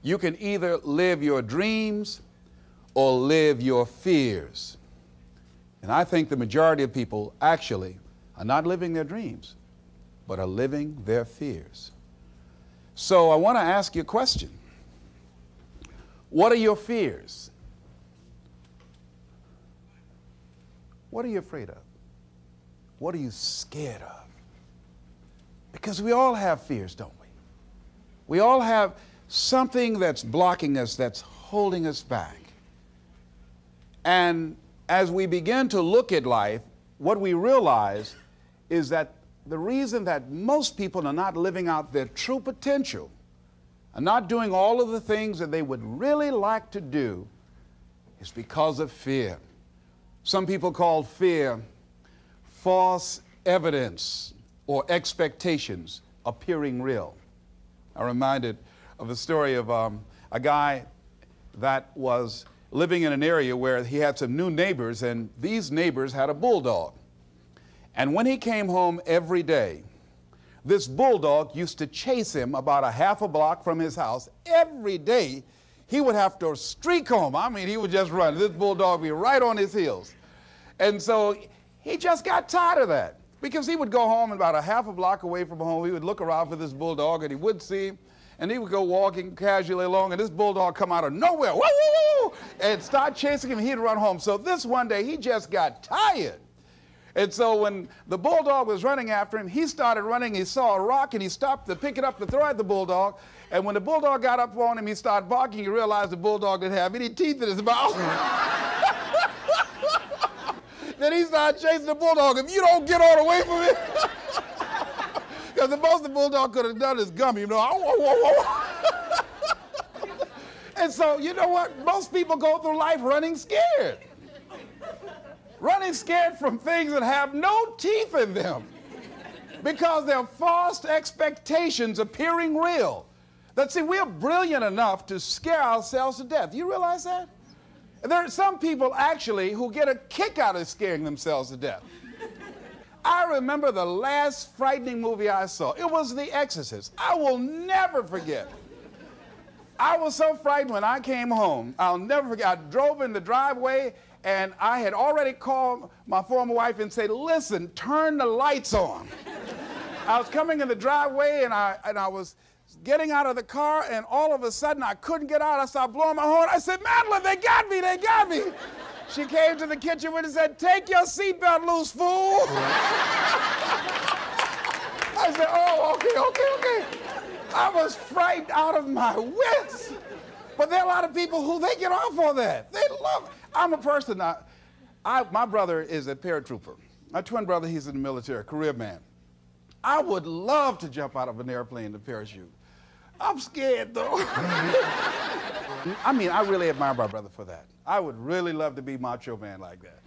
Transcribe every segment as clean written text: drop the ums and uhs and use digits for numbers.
You can either live your dreams or live your fears. And I think the majority of people actually are not living their dreams, but are living their fears. So I want to ask you a question. What are your fears? What are you afraid of? What are you scared of? Because we all have fears, don't we? We all have something that's blocking us, that's holding us back. And as we begin to look at life, what we realize is that the reason that most people are not living out their true potential, are not doing all of the things that they would really like to do, is because of fear. Some people call fear false evidence or expectations appearing real. I'm reminded of the story of a guy that was living in an area where he had some new neighbors, and these neighbors had a bulldog. And when he came home every day, this bulldog used to chase him about a half a block from his house. Every day, he would have to streak home. I mean, he would just run. This bulldog would be right on his heels. And so he just got tired of that, because he would go home about a half a block away from home. He would look around for this bulldog, and he wouldn't see him. And he would go walking casually along, and this bulldog come out of nowhere, woo, woo, woo, and start chasing him. He'd run home. So this one day, he just got tired. And so when the bulldog was running after him, he started running. He saw a rock, and he stopped to pick it up to throw at the bulldog. And when the bulldog got up on him, he started barking. He realized the bulldog didn't have any teeth in his mouth. Then he started chasing the bulldog. If you don't get on away from it, because the most the bulldog could have done is gummy, you know. And so, you know what? Most people go through life running scared. Running scared from things that have no teeth in them, because they're false expectations appearing real. That, see, we're brilliant enough to scare ourselves to death. Do you realize that? There are some people actually who get a kick out of scaring themselves to death. I remember the last frightening movie I saw. It was The Exorcist. I will never forget. I was so frightened when I came home. I'll never forget. I drove in the driveway, and I had already called my former wife and said, listen, turn the lights on. I was coming in the driveway, and I was getting out of the car, and all of a sudden I couldn't get out. I started blowing my horn. I said, Madeline, they got me, they got me. She came to the kitchen and said, take your seatbelt loose, fool. I said, oh, okay. I was frightened out of my wits. But there are a lot of people who they get off on that. They love it. I'm a person, my brother is a paratrooper. My twin brother, he's in the military, career man. I would love to jump out of an airplane to parachute. I'm scared, though. I mean, I really admire my brother for that. I would really love to be macho man like that.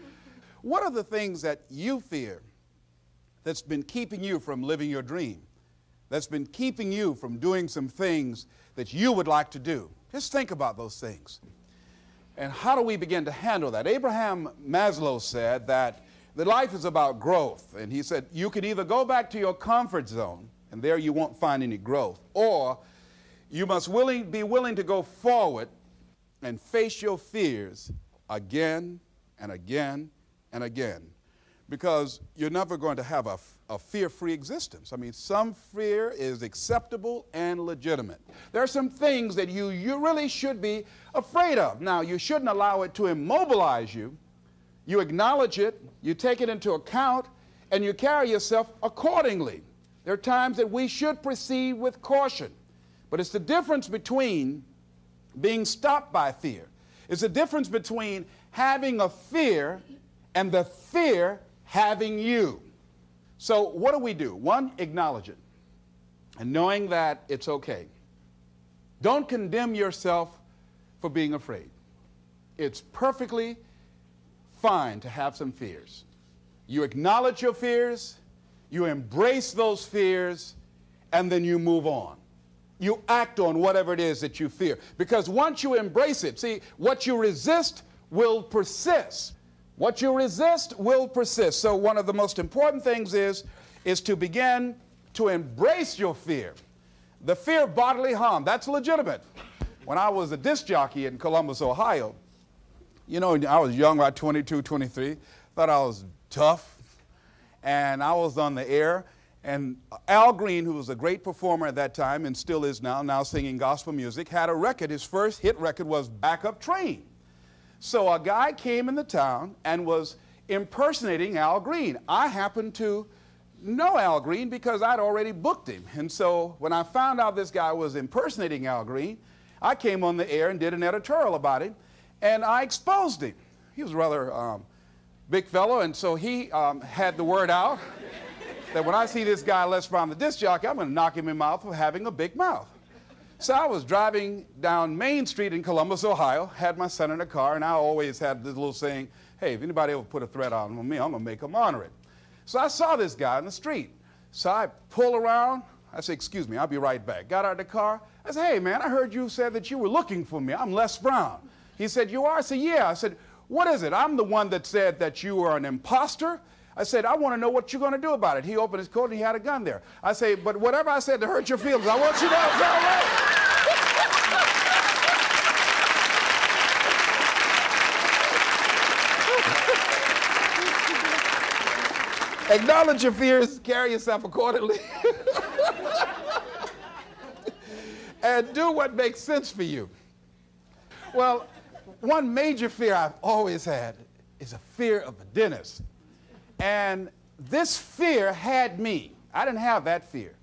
What are the things that you fear that's been keeping you from living your dream, that's been keeping you from doing some things that you would like to do? Just think about those things. And how do we begin to handle that? Abraham Maslow said that life is about growth. And he said, you can either go back to your comfort zone, and there you won't find any growth, or you must be willing to go forward and face your fears again and again and again, because you're never going to have a fear-free existence. I mean, some fear is acceptable and legitimate. There are some things that you really should be afraid of. Now, you shouldn't allow it to immobilize you. You acknowledge it, you take it into account, and you carry yourself accordingly. There are times that we should proceed with caution. But it's the difference between being stopped by fear. It's the difference between having a fear and the fear having you. So what do? One, acknowledge it, and knowing that it's okay. Don't condemn yourself for being afraid. It's perfectly fine to have some fears. You acknowledge your fears, you embrace those fears, and then you move on. You act on whatever it is that you fear. Because once you embrace it, see, what you resist will persist. What you resist will persist. So one of the most important things is to begin to embrace your fear. The fear of bodily harm, that's legitimate. When I was a disc jockey in Columbus, Ohio, you know, I was young, about 22, 23, thought I was tough, and I was on the air, and Al Green, who was a great performer at that time and still is now singing gospel music, had a record. His first hit record was Backup Train. So a guy came in the town and was impersonating Al Green. I happened to know Al Green because I'd already booked him. And so when I found out this guy was impersonating Al Green, I came on the air and did an editorial about him, and I exposed him. He was a rather big fellow, and so he had the word out that when I see this guy Les Brown, the disc jockey, I'm going to knock him in the mouth for having a big mouth. So I was driving down Main Street in Columbus, Ohio, had my son in the car, and I always had this little saying, hey, if anybody ever put a threat on me, I'm going to make them honor it. So I saw this guy in the street. So I pull around. I said, excuse me, I'll be right back. Got out of the car. I said, hey, man, I heard you said that you were looking for me. I'm Les Brown. He said, you are? I said, yeah. I said, what is it? I'm the one that said that you are an imposter. I said, I want to know what you're going to do about it. He opened his coat and he had a gun there. I say, but whatever I said to hurt your feelings, I want you to know it's all right. Acknowledge your fears, carry yourself accordingly, and do what makes sense for you. Well, one major fear I've always had is a fear of the dentist. And this fear had me. I didn't have that fear.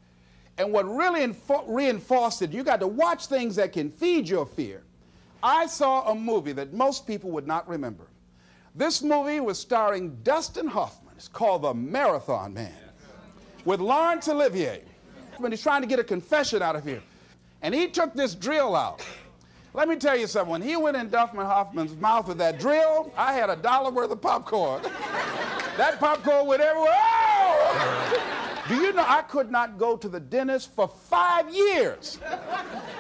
And what really reinforced it, you got to watch things that can feed your fear. I saw a movie that most people would not remember. This movie was starring Dustin Hoffman. It's called The Marathon Man, with Laurence Olivier. When he's trying to get a confession out of here. And he took this drill out. Let me tell you something. When he went in Dustin Hoffman's mouth with that drill, I had $1 worth of popcorn. That popcorn went everywhere. Oh! Do you know I could not go to the dentist for 5 years?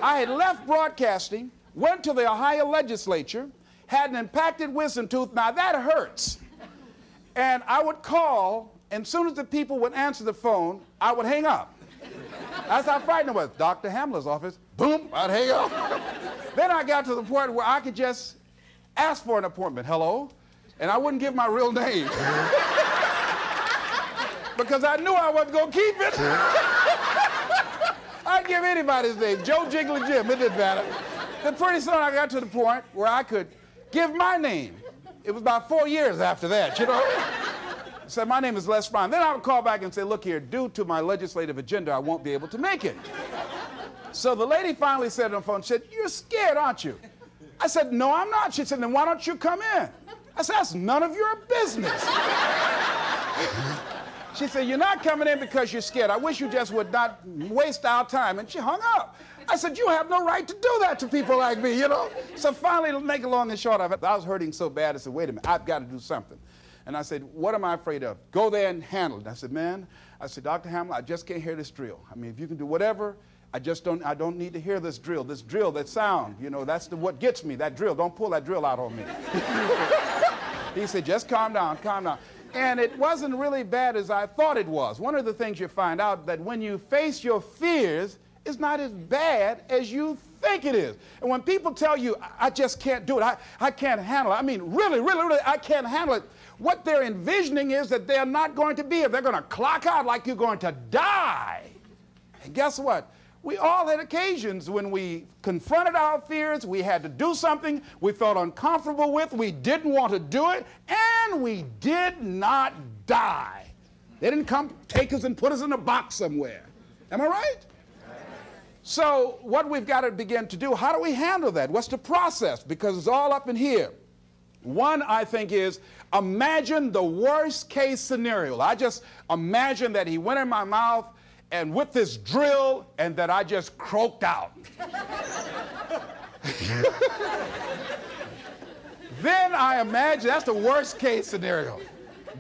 I had left broadcasting, went to the Ohio legislature, had an impacted wisdom tooth. Now that hurts. And I would call, and as soon as the people would answer the phone, I would hang up. That's how frightened I was. Dr. Hamler's office, boom, I'd hang up. Then I got to the point where I could just ask for an appointment. Hello? And I wouldn't give my real name. Because I knew I wasn't going to keep it. I'd give anybody's name, Joe Jiggly Jim, it didn't matter. Then pretty soon I got to the point where I could give my name. It was about 4 years after that, you know. I said, my name is Les Brown. Then I would call back and say, look here, due to my legislative agenda, I won't be able to make it. So the lady finally said on the phone, she said, you're scared, aren't you? I said, no, I'm not. She said, then why don't you come in? I said, that's none of your business. She said, you're not coming in because you're scared. I wish you just would not waste our time. And she hung up. I said, you have no right to do that to people like me, you know? So finally, to make it long and short of it, I was hurting so bad, I said, wait a minute, I've got to do something. And I said, what am I afraid of? Go there and handle it. I said, man, I said, Dr. Hamler, I just can't hear this drill. I mean, if you can do whatever, I don't need to hear this drill, that sound, you know, that's what gets me, that drill. Don't pull that drill out on me. He said, just calm down, calm down. And it wasn't really bad as I thought it was. One of the things you find out that when you face your fears, it's not as bad as you think it is. And when people tell you, I just can't do it, I can't handle it, I mean, really, I can't handle it, what they're envisioning is that they're not going to be here. They're going to clock out like you're going to die. And guess what? We all had occasions when we confronted our fears, we had to do something we felt uncomfortable with, we didn't want to do it, and we did not die. They didn't come take us and put us in a box somewhere. Am I right? So what we've got to begin to do, how do we handle that? What's the process? Because it's all up in here. One, I think, is imagine the worst case scenario. I just imagine that he went in my mouth and with this drill and that I just croaked out. Then I imagine, that's the worst case scenario.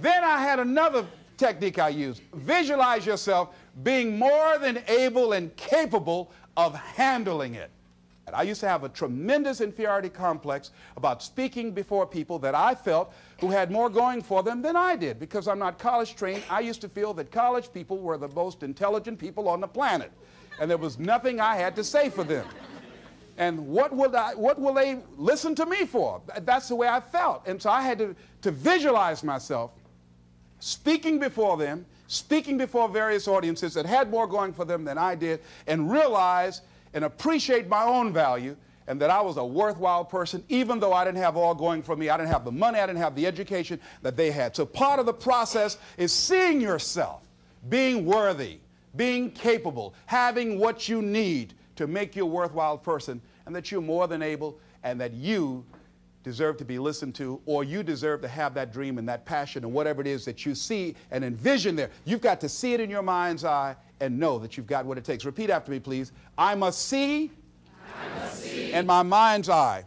Then I had another technique I used. Visualize yourself being more than able and capable of handling it. And I used to have a tremendous inferiority complex about speaking before people that I felt who had more going for them than I did. Because I'm not college trained, I used to feel that college people were the most intelligent people on the planet. And there was nothing I had to say for them. And what will they listen to me for? That's the way I felt. And so I had to visualize myself speaking before them, speaking before various audiences that had more going for them than I did, and realize and appreciate my own value and that I was a worthwhile person, even though I didn't have all going for me. I didn't have the money, I didn't have the education that they had. So part of the process is seeing yourself, being worthy, being capable, having what you need to make you a worthwhile person, and that you're more than able, and that you deserve to be listened to, or you deserve to have that dream and that passion and whatever it is that you see and envision there. You've got to see it in your mind's eye and know that you've got what it takes. Repeat after me, please. I must see in my mind's eye.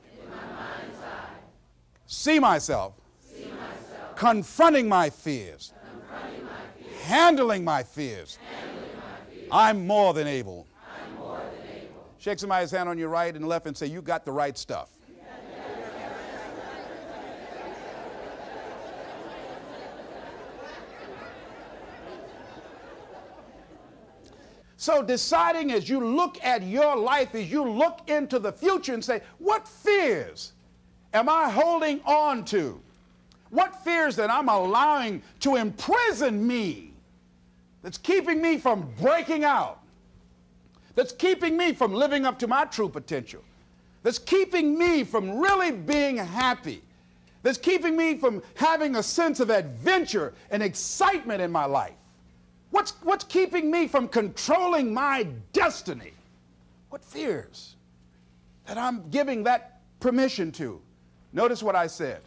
See myself. Confronting my fears. Handling my fears. I'm more than able. Shake somebody's hand on your right and left and say, you got the right stuff. So deciding as you look at your life, as you look into the future and say, what fears am I holding on to? What fears that I'm allowing to imprison me, that's keeping me from breaking out, that's keeping me from living up to my true potential, that's keeping me from really being happy, that's keeping me from having a sense of adventure and excitement in my life? What's keeping me from controlling my destiny? What fears that I'm giving that permission to? Notice what I said,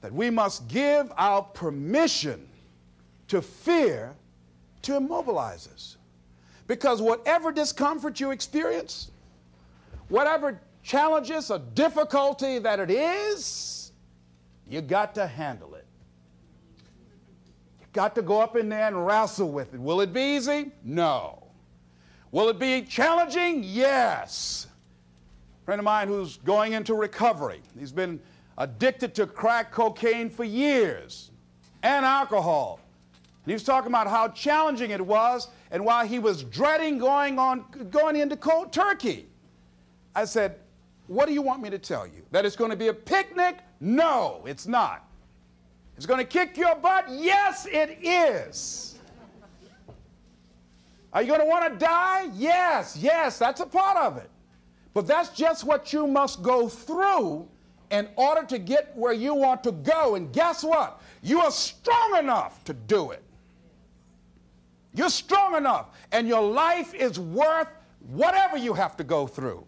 that we must give our permission to fear to immobilize us. Because whatever discomfort you experience, whatever challenges or difficulty that it is, you got to handle it. Got to go up in there and wrestle with it. Will it be easy? No. Will it be challenging? Yes. A friend of mine who's going into recovery. He's been addicted to crack cocaine for years and alcohol. And he was talking about how challenging it was and why he was dreading going into cold turkey. I said, what do you want me to tell you? That it's going to be a picnic? No, it's not. It's going to kick your butt? Yes, it is. Are you going to want to die? Yes, that's a part of it. But that's just what you must go through in order to get where you want to go. And guess what? You are strong enough to do it. You're strong enough, and your life is worth whatever you have to go through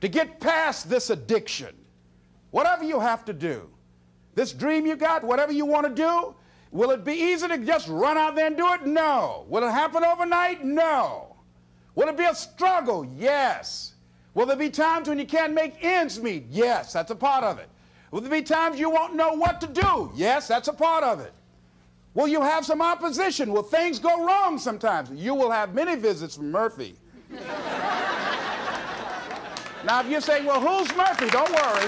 to get past this addiction. Whatever you have to do. This dream you got, whatever you want to do, will it be easy to just run out there and do it? No. Will it happen overnight? No. Will it be a struggle? Yes. Will there be times when you can't make ends meet? Yes, that's a part of it. Will there be times you won't know what to do? Yes, that's a part of it. Will you have some opposition? Will things go wrong sometimes? You will have many visits from Murphy. Now, if you're saying, well, who's Murphy? Don't worry.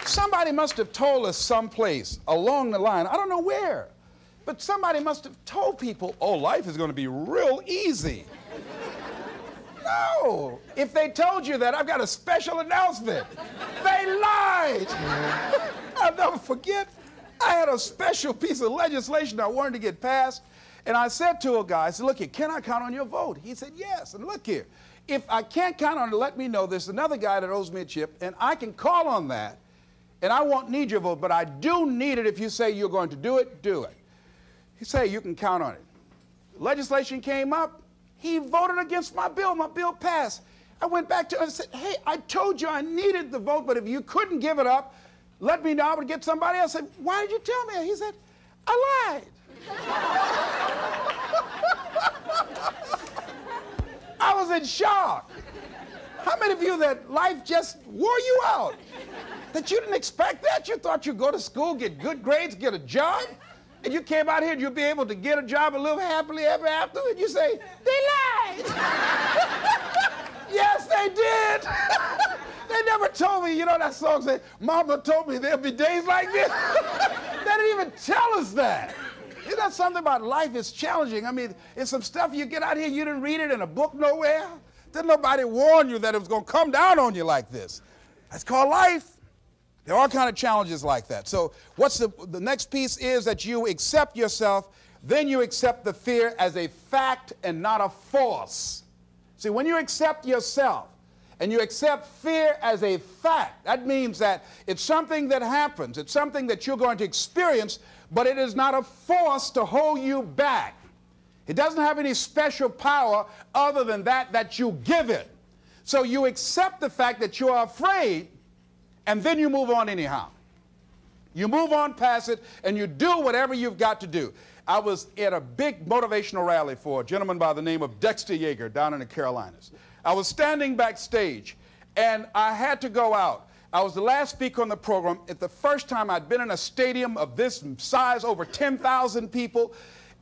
Somebody must have told us someplace along the line, I don't know where, but somebody must have told people, oh, life is going to be real easy. No. If they told you that, I've got a special announcement. They lied. I'll never forget, I had a special piece of legislation I wanted to get passed, and I said to a guy, I said, look here, can I count on your vote? He said, yes. And look here, if I can't count on it, let me know. There's another guy that owes me a chip, and I can call on that. And I won't need your vote, but I do need it. If you say you're going to do it, do it. He said, you can count on it. Legislation came up. He voted against my bill. My bill passed. I went back to him and said, hey, I told you I needed the vote, but if you couldn't give it up, let me know. I would get somebody else. I said, why did you tell me? He said, I lied. I was in shock. How many of you that life just wore you out? That you didn't expect that? You thought you'd go to school, get good grades, get a job, and you came out here and you'll be able to get a job and live happily ever after, and you say, they lied. Yes, they did. They never told me, you know that song said, Mama told me there'll be days like this. They didn't even tell us that. that something about life is challenging? I mean, it's some stuff you get out here, you didn't read it in a book nowhere. Didn't nobody warn you that it was going to come down on you like this? That's called life. There are all kinds of challenges like that. So what's the next piece is that you accept yourself, then you accept the fear as a fact and not a force. See, when you accept yourself and you accept fear as a fact, that means that it's something that happens. It's something that you're going to experience, but it is not a force to hold you back. It doesn't have any special power other than that you give it. So you accept the fact that you are afraid, and then you move on anyhow. You move on past it, and you do whatever you've got to do. I was at a big motivational rally for a gentleman by the name of Dexter Yeager down in the Carolinas. I was standing backstage, and I had to go out. I was the last speaker on the program. It's the first time I'd been in a stadium of this size, over 10,000 people.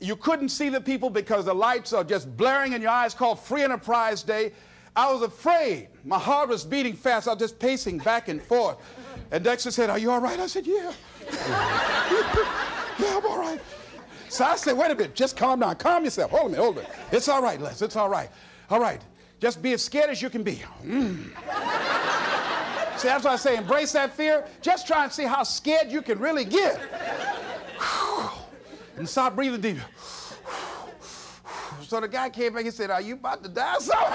You couldn't see the people because the lights are just blaring in your eyes, called Free Enterprise Day. I was afraid. My heart was beating fast. I was just pacing back and forth. And Dexter said, "Are you all right?" I said, "Yeah." "Yeah, I'm all right." So I said, "Wait a minute, just calm down. Calm yourself. Hold a minute, hold a minute. It's all right, Les. It's all right. All right. Just be as scared as you can be." See, that's why I say embrace that fear. Just try and see how scared you can really get. And start breathing deep. So the guy came back, he said, "Are you about to die or something?"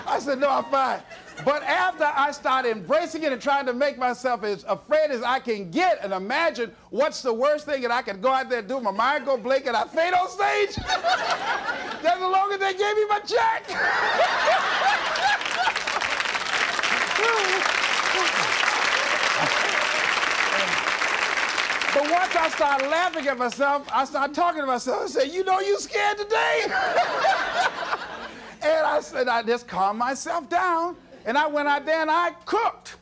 I said, "No, I'm fine." But after I started embracing it and trying to make myself as afraid as I can get and imagine what's the worst thing that I could go out there and do, my mind go blank and I faint on stage, that's the longer they gave me my check. But once I started laughing at myself, I started talking to myself. I said, "You know you scared today?" And I said, I just calmed myself down. And I went out there and I cooked.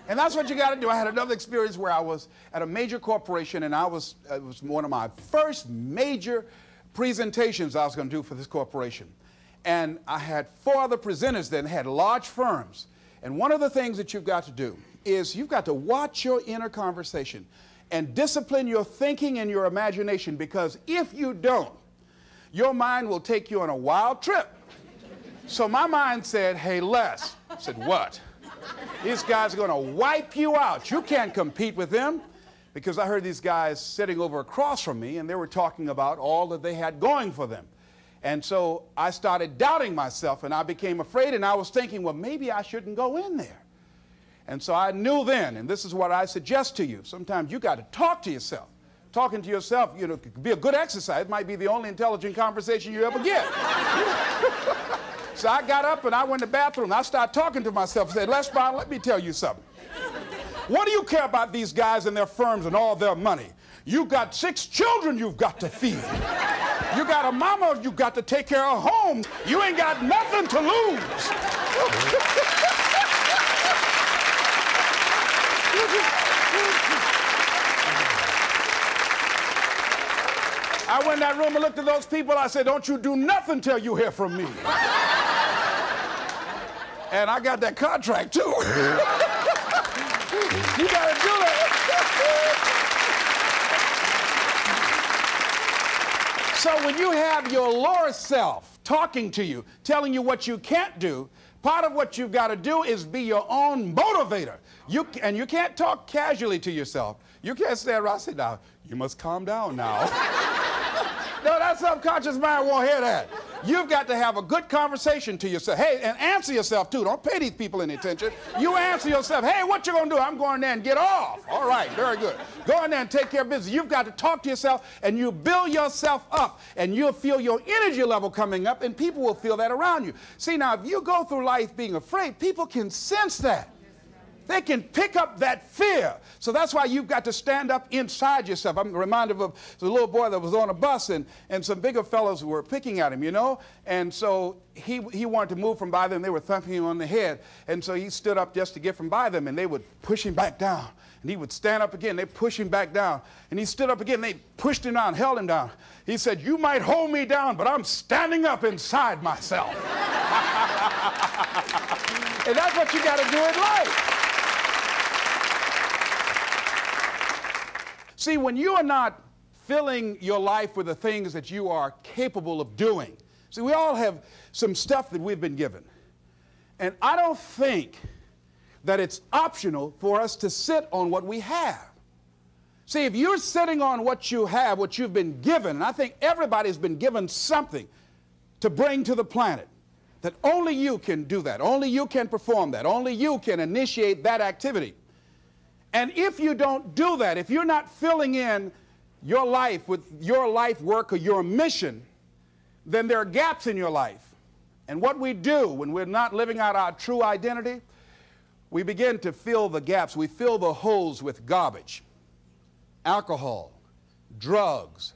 And that's what you got to do. I had another experience where I was at a major corporation, and it was one of my first major presentations I was going to do for this corporation. And I had 4 other presenters that had large firms. And one of the things that you've got to do is you've got to watch your inner conversation and discipline your thinking and your imagination, because if you don't, your mind will take you on a wild trip. So my mind said, "Hey, Les." I said, "What?" "These guys are going to wipe you out. You can't compete with them." Because I heard these guys sitting over across from me, and they were talking about all that they had going for them. And so I started doubting myself, and I became afraid, and I was thinking, well, maybe I shouldn't go in there. And so I knew then, and this is what I suggest to you, sometimes you got to talk to yourself. Talking to yourself, you know, could be a good exercise. It might be the only intelligent conversation you ever get. So I got up and I went to the bathroom. And I started talking to myself and said, "Les Brown, let me tell you something. What do you care about these guys and their firms and all their money? You got 6 children you've got to feed. You got a mama you've got to take care of home. You ain't got nothing to lose." I went in that room and looked at those people. I said, "Don't you do nothing till you hear from me." And I got that contract too. You gotta do that. So when you have your lower self talking to you, telling you what you can't do, part of what you've got to do is be your own motivator. And you can't talk casually to yourself. You can't stand around and say, "Now, you must calm down now." No, that subconscious mind won't hear that. You've got to have a good conversation to yourself. Hey, and answer yourself too. Don't pay these people any attention. You answer yourself. "Hey, what you gonna do?" "I'm going there and get off." "All right, very good. Go in there and take care of business." You've got to talk to yourself, and you build yourself up, and you'll feel your energy level coming up, and people will feel that around you. See, now, if you go through life being afraid, people can sense that. They can pick up that fear. So that's why you've got to stand up inside yourself. I'm reminded of the little boy that was on a bus, and some bigger fellows were picking at him, you know. And so he wanted to move from by them. They were thumping him on the head. And so he stood up just to get from by them, and they would push him back down. And he would stand up again. They push him back down. And he stood up again. They pushed him down, held him down. He said, "You might hold me down, but I'm standing up inside myself." And that's what you got to do in life. See, when you are not filling your life with the things that you are capable of doing. See, we all have some stuff that we've been given. And I don't think that it's optional for us to sit on what we have. See, if you're sitting on what you have, what you've been given, and I think everybody's been given something to bring to the planet, that only you can do that, only you can perform that, only you can initiate that activity. And if you don't do that, if you're not filling in your life with your life work or your mission, then there are gaps in your life. And what we do when we're not living out our true identity, we begin to fill the gaps. We fill the holes with garbage, alcohol, drugs,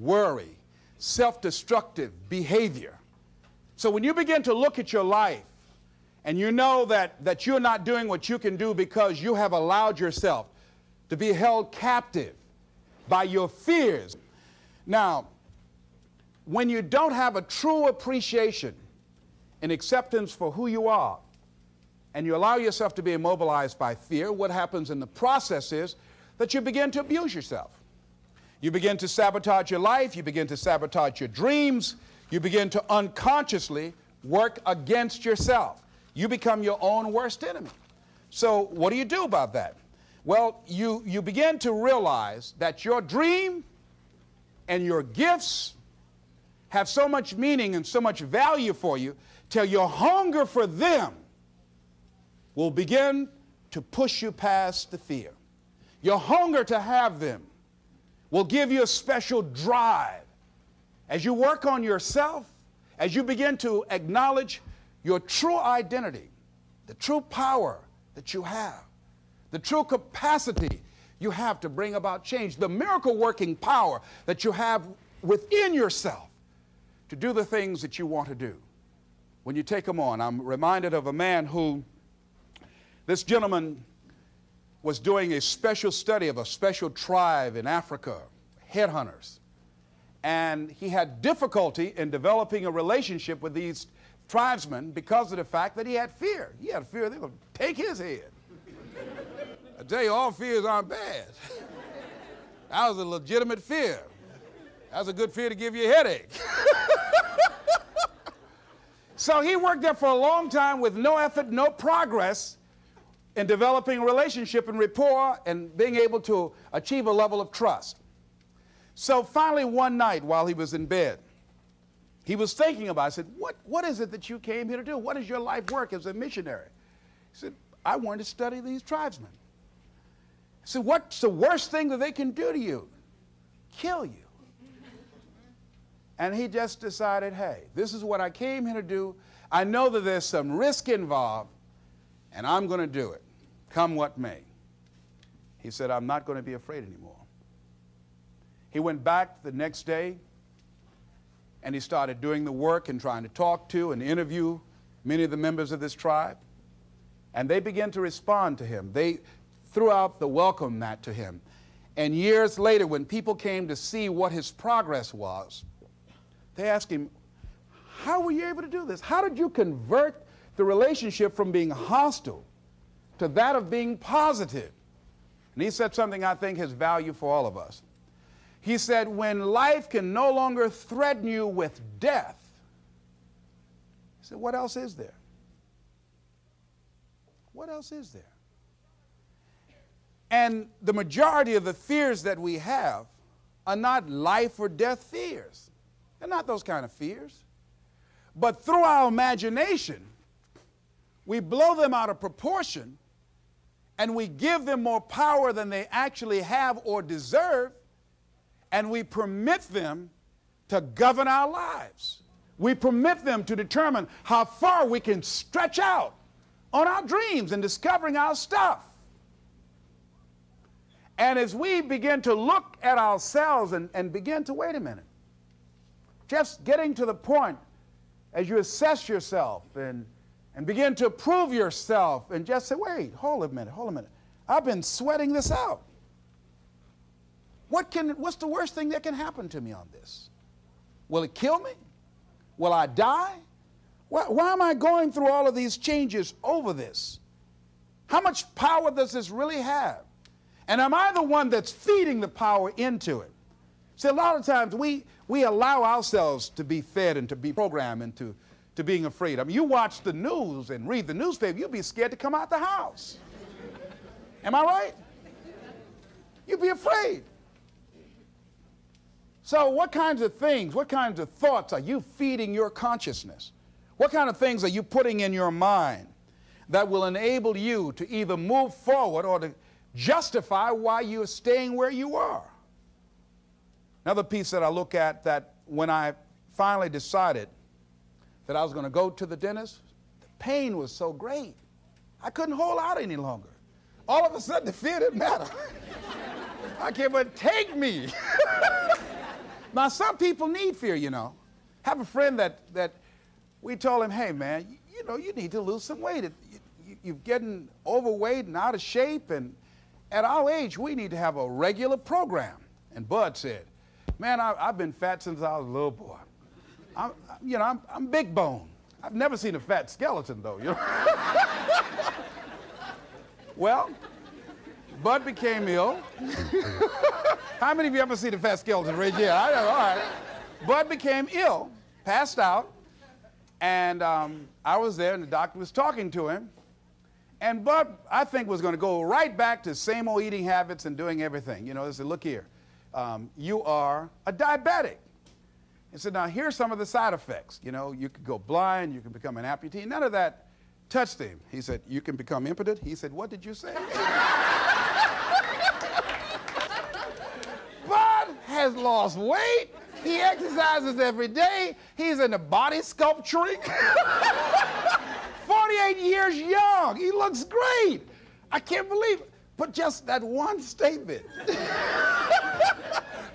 worry, self-destructive behavior. So when you begin to look at your life and you know that you're not doing what you can do because you have allowed yourself to be held captive by your fears. Now, when you don't have a true appreciation and acceptance for who you are, and you allow yourself to be immobilized by fear, what happens in the process is that you begin to abuse yourself. You begin to sabotage your life, you begin to sabotage your dreams, you begin to unconsciously work against yourself. You become your own worst enemy. So what do you do about that? Well, you begin to realize that your dream and your gifts have so much meaning and so much value for you till your hunger for them will begin to push you past the fear. Your hunger to have them will give you a special drive. As you work on yourself, as you begin to acknowledge your true identity, the true power that you have, the true capacity you have to bring about change, the miracle-working power that you have within yourself to do the things that you want to do. When you take them on, I'm reminded of a man who, this gentleman was doing a special study of a special tribe in Africa, headhunters. And he had difficulty in developing a relationship with these tribesmen because of the fact that he had fear. He had fear they were going to take his head. I tell you, all fears aren't bad. That was a legitimate fear. That was a good fear to give you a headache. So he worked there for a long time with no effort, no progress in developing a relationship and rapport and being able to achieve a level of trust. So finally one night while he was in bed, he was thinking about it. I said, what is it that you came here to do? What is your life work as a missionary? He said, I wanted to study these tribesmen. I said, what's the worst thing that they can do to you? Kill you. And he just decided, hey, this is what I came here to do. I know that there's some risk involved, and I'm going to do it, come what may. He said, I'm not going to be afraid anymore. He went back the next day, and he started doing the work and trying to talk to and interview many of the members of this tribe. And they began to respond to him. They threw out the welcome mat to him. And years later, when people came to see what his progress was, they asked him, how were you able to do this? How did you convert the relationship from being hostile to that of being positive? And he said something I think has value for all of us. He said, when life can no longer threaten you with death, he said, what else is there? What else is there? And the majority of the fears that we have are not life or death fears. They're not those kind of fears. But through our imagination, we blow them out of proportion and we give them more power than they actually have or deserve, and we permit them to govern our lives. We permit them to determine how far we can stretch out on our dreams and discovering our stuff. And as we begin to look at ourselves and begin to, wait a minute, just getting to the point as you assess yourself and begin to prove yourself and just say, wait, hold a minute. I've been sweating this out. What's the worst thing that can happen to me on this? Will it kill me? Will I die? Why am I going through all of these changes over this? How much power does this really have? And am I the one that's feeding the power into it? See, a lot of times we allow ourselves to be fed and to be programmed into being afraid. I mean, you watch the news and read the newspaper, you'll be scared to come out the house. Am I right? You'll be afraid. So what kinds of things, what kinds of thoughts are you feeding your consciousness? What kind of things are you putting in your mind that will enable you to either move forward or to justify why you're staying where you are? Another piece that I look at, that when I finally decided that I was going to go to the dentist, the pain was so great. I couldn't hold out any longer. All of a sudden, the fear didn't matter. I can't but take me. Now, some people need fear, you know. I have a friend that we told him, hey, man, you know, you need to lose some weight. You're getting overweight and out of shape, and at our age, we need to have a regular program. And Bud said, man, I've been fat since I was a little boy. I'm big bone. I've never seen a fat skeleton, though, you know. Well, Bud became ill. How many of you ever seen a fat skeleton? Raise your hand. I know, all right. Bud became ill, passed out, and I was there, and the doctor was talking to him. And Bud, I think, was going to go right back to same old eating habits and doing everything. You know, they said, look here, you are a diabetic. He said, now, here's some of the side effects. You know, you could go blind, you can become an amputee. None of that touched him. He said, you can become impotent. He said, what did you say? Bud has lost weight. He exercises every day. He's into body sculpturing. 48 years young. He looks great. I can't believe it. But just that one statement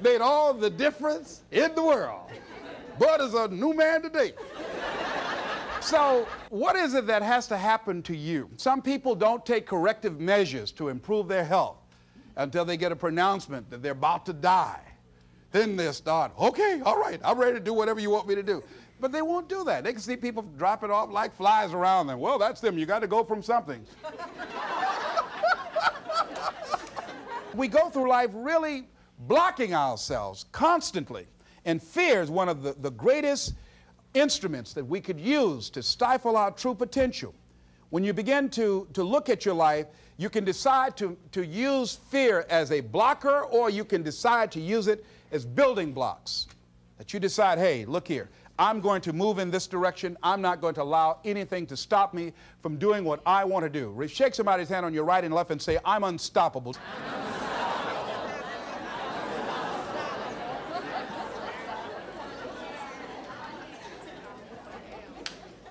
made all the difference in the world. Bud is a new man today. So what is it that has to happen to you? Some people don't take corrective measures to improve their health until they get a pronouncement that they're about to die. Then they'll start, okay, all right, I'm ready to do whatever you want me to do. But they won't do that. They can see people dropping off like flies around them. Well, that's them. You got to go from something. We go through life really blocking ourselves constantly. And fear is one of the greatest instruments that we could use to stifle our true potential. When you begin to look at your life, you can decide to use fear as a blocker, or you can decide to use it as building blocks. That you decide, hey, look here, I'm going to move in this direction. I'm not going to allow anything to stop me from doing what I want to do. Shake somebody's hand on your right and left and say, I'm unstoppable.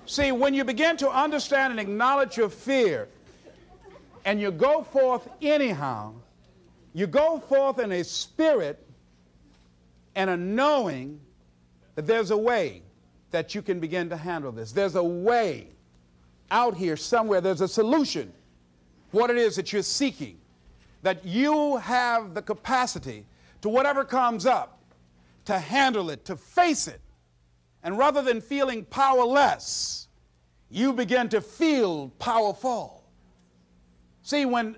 See, when you begin to understand and acknowledge your fear, and you go forth anyhow, you go forth in a spirit and a knowing that there's a way that you can begin to handle this. There's a way out here somewhere. There's a solution. What it is that you're seeking, that you have the capacity to whatever comes up, to handle it, to face it. And rather than feeling powerless, you begin to feel powerful. See, when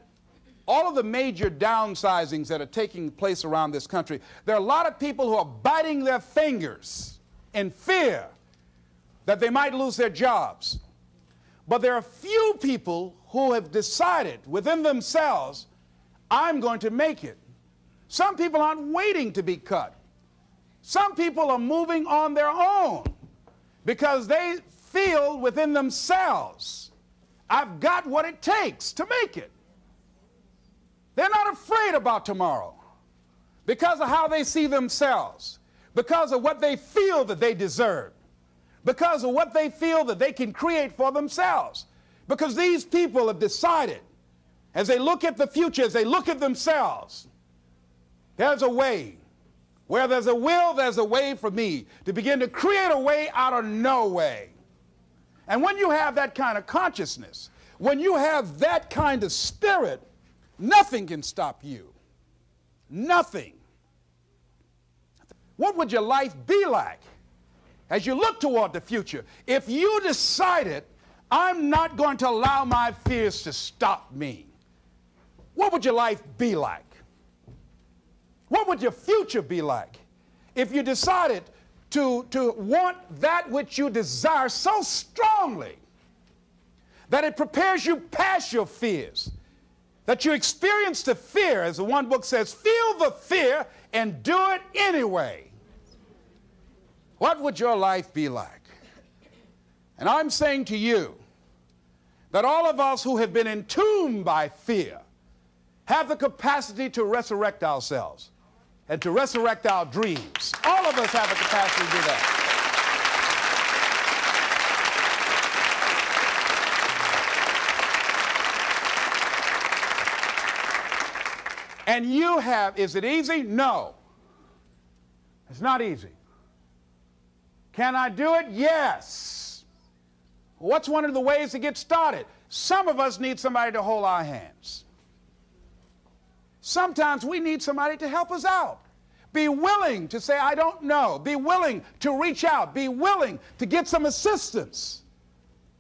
all of the major downsizings that are taking place around this country, there are a lot of people who are biting their fingers in fear that they might lose their jobs. But there are few people who have decided within themselves, I'm going to make it. Some people aren't waiting to be cut. Some people are moving on their own because they feel within themselves, I've got what it takes to make it. They're not afraid about tomorrow because of how they see themselves, because of what they feel that they deserve, because of what they feel that they can create for themselves. Because these people have decided, as they look at the future, as they look at themselves, there's a way. Where there's a will, there's a way for me to begin to create a way out of no way. And when you have that kind of consciousness, when you have that kind of spirit, nothing can stop you. Nothing. What would your life be like as you look toward the future if you decided, I'm not going to allow my fears to stop me? What would your life be like? What would your future be like? if you decided to want that which you desire so strongly that it prepares you past your fears, that you experience the fear, as the one book says, feel the fear and do it anyway, what would your life be like? And I'm saying to you that all of us who have been entombed by fear have the capacity to resurrect ourselves and to resurrect our dreams. All of us have the capacity to do that. And you have, is it easy? No. It's not easy. Can I do it? Yes. What's one of the ways to get started? Some of us need somebody to hold our hands. Sometimes we need somebody to help us out. Be willing to say, I don't know. Be willing to reach out. Be willing to get some assistance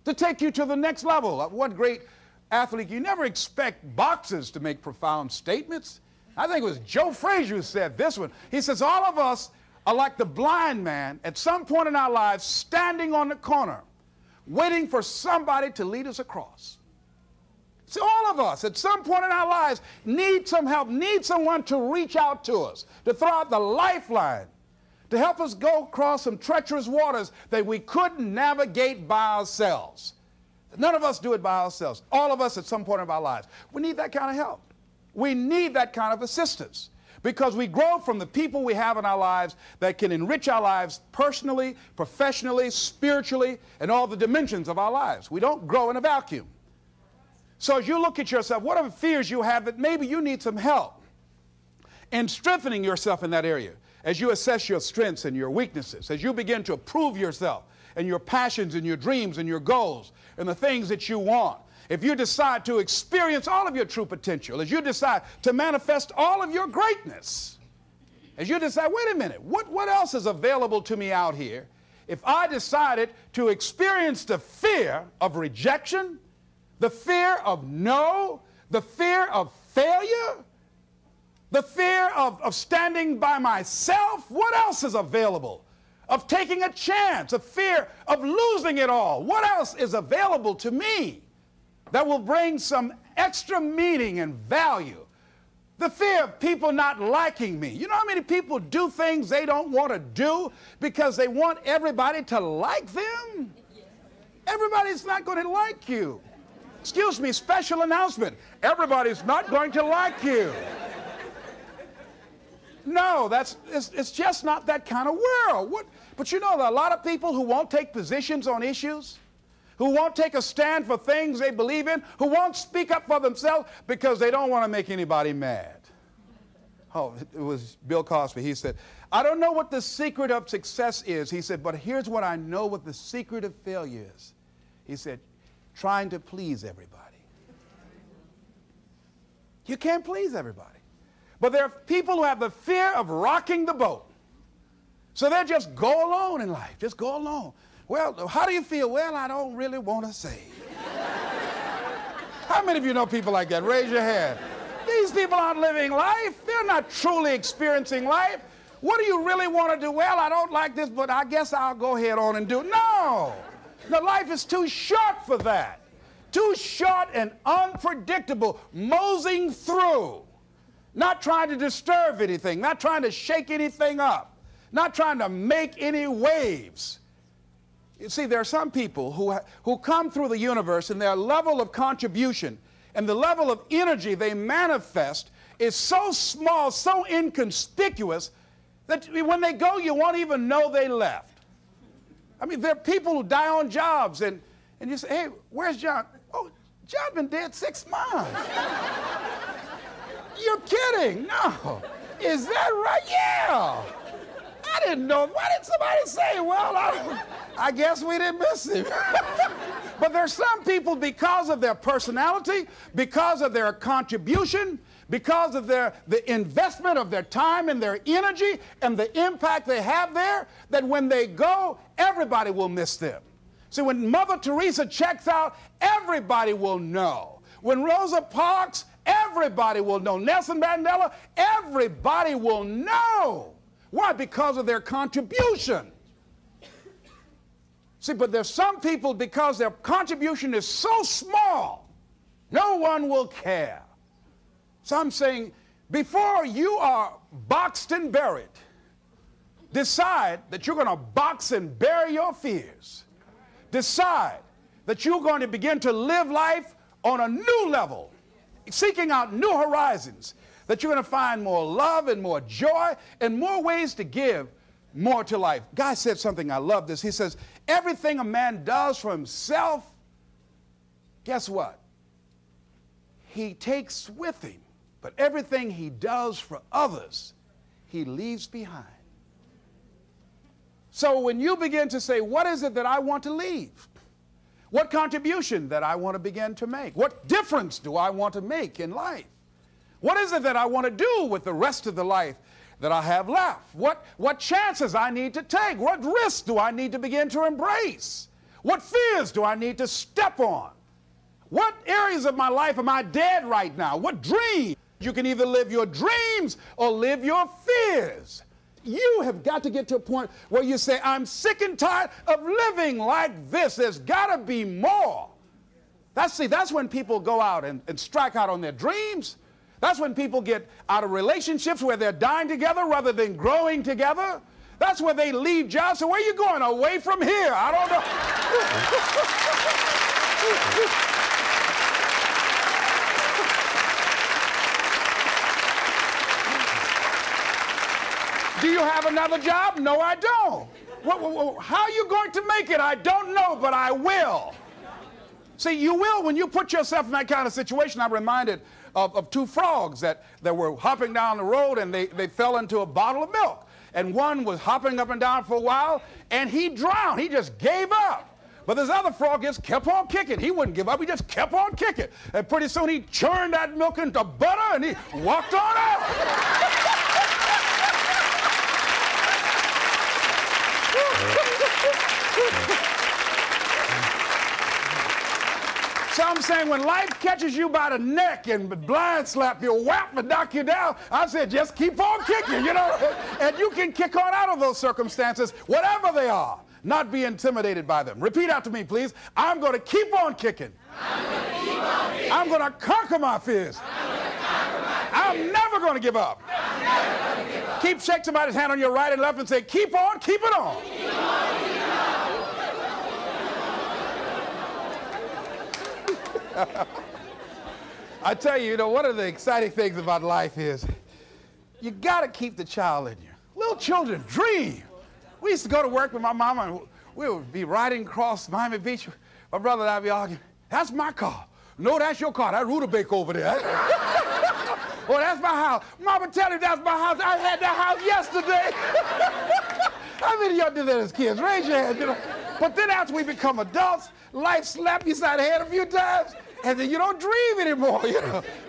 to take you to the next level. One great athlete, you never expect boxers to make profound statements. I think it was Joe Frazier who said this one. He says, all of us are like the blind man at some point in our lives standing on the corner waiting for somebody to lead us across. So all of us at some point in our lives need some help, need someone to reach out to us, to throw out the lifeline, to help us go across some treacherous waters that we couldn't navigate by ourselves. None of us do it by ourselves. All of us at some point in our lives. We need that kind of help. We need that kind of assistance because we grow from the people we have in our lives that can enrich our lives personally, professionally, spiritually, and all the dimensions of our lives. We don't grow in a vacuum. So as you look at yourself, what are the fears you have that maybe you need some help in strengthening yourself in that area? As you assess your strengths and your weaknesses, as you begin to approve yourself and your passions and your dreams and your goals and the things that you want, if you decide to experience all of your true potential, as you decide to manifest all of your greatness, as you decide, wait a minute, what else is available to me out here if I decided to experience the fear of rejection, the fear of no, the fear of failure, the fear of standing by myself? What else is available? Of taking a chance, a fear of losing it all. What else is available to me that will bring some extra meaning and value? The fear of people not liking me. You know how many people do things they don't want to do because they want everybody to like them? Everybody's not going to like you. Excuse me, special announcement. Everybody's not going to like you. No, it's just not that kind of world. But you know, there are a lot of people who won't take positions on issues, who won't take a stand for things they believe in, who won't speak up for themselves because they don't want to make anybody mad. Oh, it was Bill Cosby. He said, I don't know what the secret of success is. He said, but here's what I know what the secret of failure is. He said, trying to please everybody. You can't please everybody. But there are people who have the fear of rocking the boat. So they just go alone in life, just go alone. Well, how do you feel? Well, I don't really want to say. How many of you know people like that? Raise your hand. These people aren't living life. They're not truly experiencing life. What do you really want to do? Well, I don't like this, but I guess I'll go ahead on and do it. No. No, life is too short for that. Too short and unpredictable, moseying through. Not trying to disturb anything, not trying to shake anything up, not trying to make any waves. You see, there are some people who come through the universe and their level of contribution and the level of energy they manifest is so small, so inconspicuous that when they go, you won't even know they left. I mean, there are people who die on jobs and you say, hey, where's John? Oh, John's been dead 6 months. You're kidding. No. Is that right? Yeah. I didn't know. Why didn't somebody say, well, I guess we didn't miss him. But there's some people, because of their personality, because of their contribution, because of the investment of their time and their energy and the impact they have there, that when they go, everybody will miss them. See, when Mother Teresa checks out, everybody will know. When Rosa Parks, everybody will know. Nelson Mandela, everybody will know. Why? Because of their contribution. See, but there's some people, because their contribution is so small, no one will care. So I'm saying, before you are boxed and buried, decide that you're going to box and bury your fears. Decide that you're going to begin to live life on a new level, seeking out new horizons, that you're going to find more love and more joy and more ways to give more to life. Guy said something, I love this. He says, everything a man does for himself, guess what? He takes with him. But everything he does for others, he leaves behind. So when you begin to say, what is it that I want to leave? What contribution that I want to begin to make? What difference do I want to make in life? What is it that I want to do with the rest of the life that I have left? What chances I need to take? What risks do I need to begin to embrace? What fears do I need to step on? What areas of my life am I dead right now? What dreams? You can either live your dreams or live your fears. You have got to get to a point where you say, I'm sick and tired of living like this. There's got to be more. That's when people go out and strike out on their dreams. That's when people get out of relationships where they're dying together rather than growing together. That's where they leave jobs. So where are you going? Away from here? I don't know. Do you have another job? No, I don't. How are you going to make it? I don't know, but I will. See, you will when you put yourself in that kind of situation. I'm reminded of two frogs that were hopping down the road, and they fell into a bottle of milk. And one was hopping up and down for a while, and he drowned. He just gave up. But this other frog just kept on kicking. He wouldn't give up. He just kept on kicking. And pretty soon he churned that milk into butter, and he walked on out. So I'm saying, when life catches you by the neck and blind slap you, whap and knock you down, I said, just keep on kicking, you know. And you can kick on out of those circumstances, whatever they are, not be intimidated by them. Repeat after me, please. I'm going to keep on kicking. I'm going to conquer my fears. I'm never going to give up. Keep shake somebody's hand on your right and left and say, keep on, keep it on. Keep on, keep it on. I tell you, one of the exciting things about life is you got to keep the child in you. Little children dream. We used to go to work with my mama, and we would be riding across Miami Beach. My brother and I would be arguing, that's my car. No, that's your car. That Rutabaga over there. Well, that's my house. Mama, tell him that's my house. I had that house yesterday. How many of y'all did that as kids? Raise your hand, But then after we become adults, life slaps you side the head a few times, and then you don't dream anymore,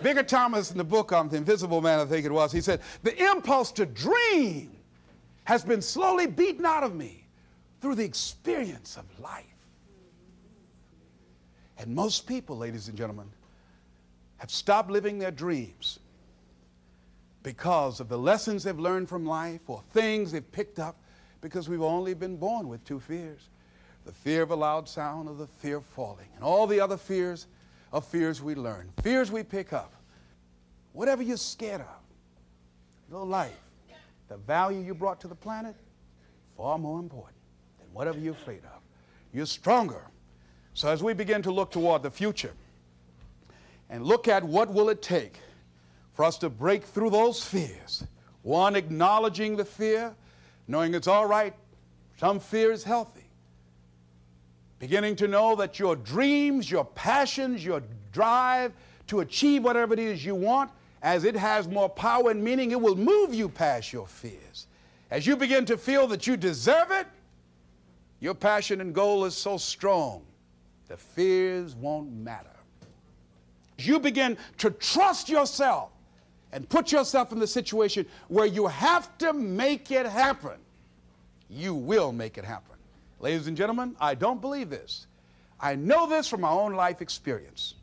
Bigger Thomas, in the book, The Invisible Man, I think it was, he said, the impulse to dream has been slowly beaten out of me through the experience of life. And most people, ladies and gentlemen, have stopped living their dreams because of the lessons they've learned from life or things they've picked up, because we've only been born with two fears: the fear of a loud sound or the fear of falling. And all the other fears are fears we learn, fears we pick up. Whatever you're scared of, your life, the value you brought to the planet, far more important than whatever you're afraid of. You're stronger. So as we begin to look toward the future and look at what will it take for us to break through those fears, one, acknowledging the fear, knowing it's all right, some fear is healthy. Beginning to know that your dreams, your passions, your drive to achieve whatever it is you want, as it has more power and meaning, it will move you past your fears. As you begin to feel that you deserve it, your passion and goal is so strong, the fears won't matter. As you begin to trust yourself and put yourself in the situation where you have to make it happen, you will make it happen. Ladies and gentlemen, I don't believe this. I know this from my own life experience.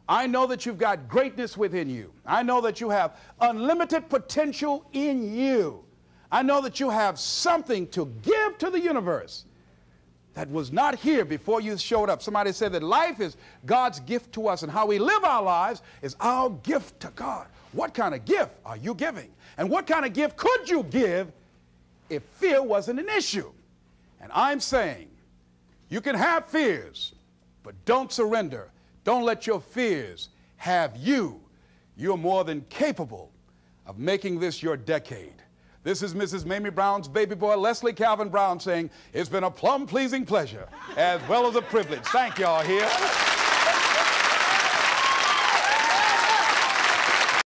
I know that you've got greatness within you. I know that you have unlimited potential in you. I know that you have something to give to the universe that was not here before you showed up. Somebody said that life is God's gift to us, and how we live our lives is our gift to God. What kind of gift are you giving? And what kind of gift could you give if fear wasn't an issue? And I'm saying you can have fears, but don't surrender. Don't let your fears have you. You're more than capable of making this your decade. This is Mrs. Mamie Brown's baby boy, Leslie Calvin Brown, saying, it's been a plumb pleasing pleasure as well as a privilege. Thank y'all here.